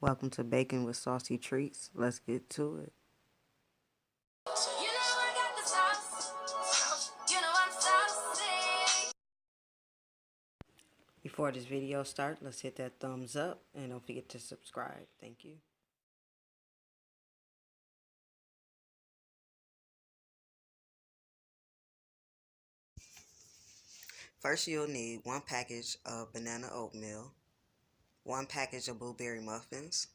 Welcome to Baking with SooSi Treatz. Let's get to it. Before this video starts, let's hit that thumbs up and don't forget to subscribe. Thank you. First, you'll need 1 package of banana oatmeal, 1 package of blueberry muffins,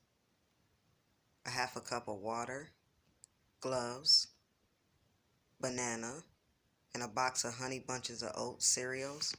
a half a cup of water, gloves, banana, and a box of honey bunches of oats cereals.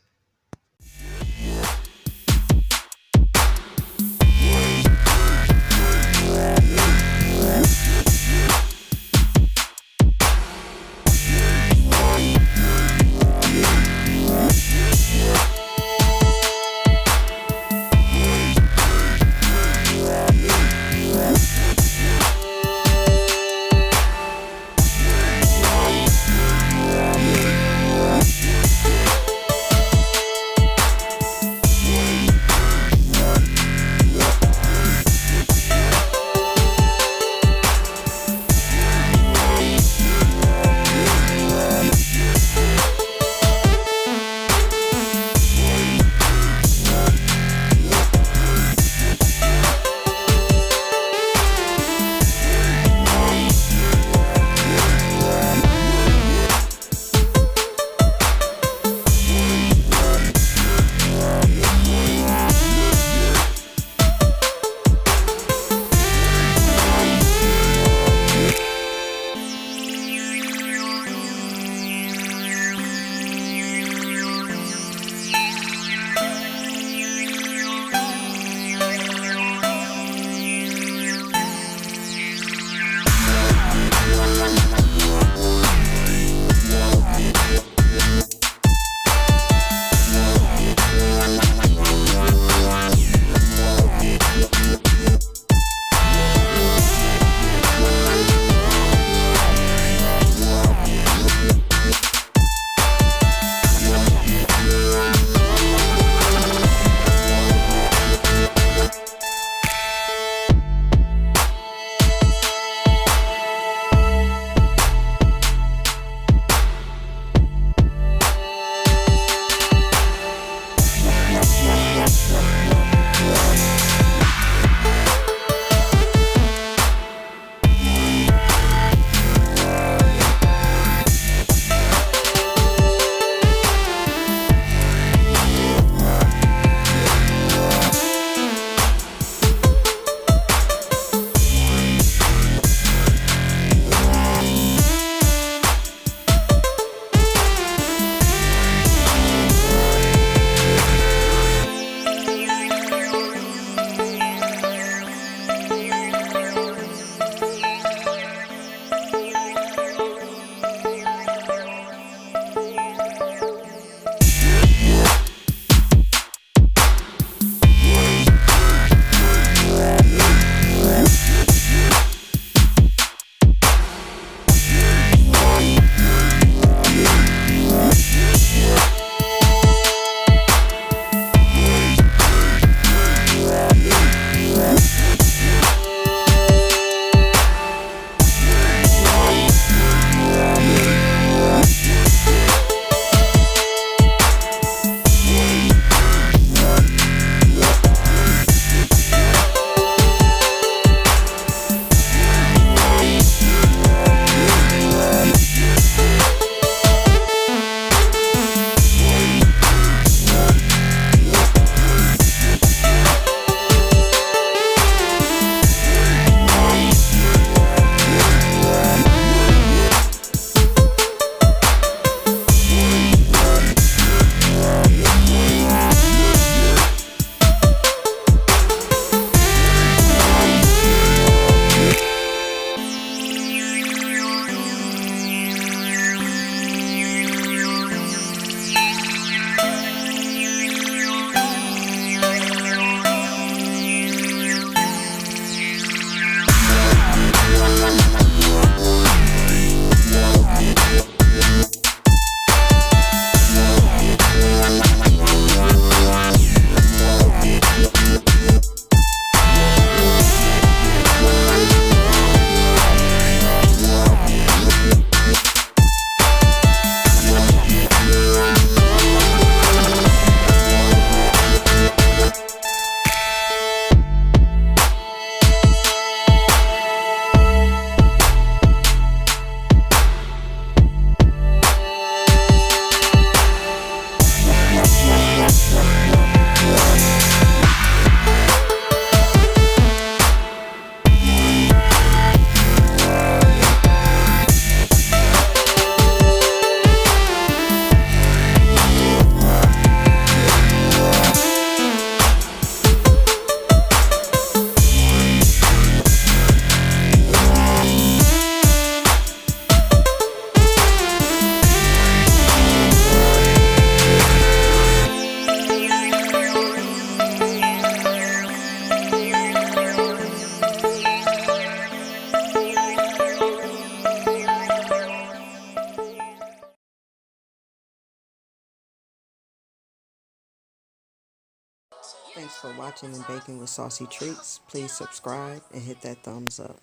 Thanks for watching and baking with SooSi Treatz. Please subscribe and hit that thumbs up.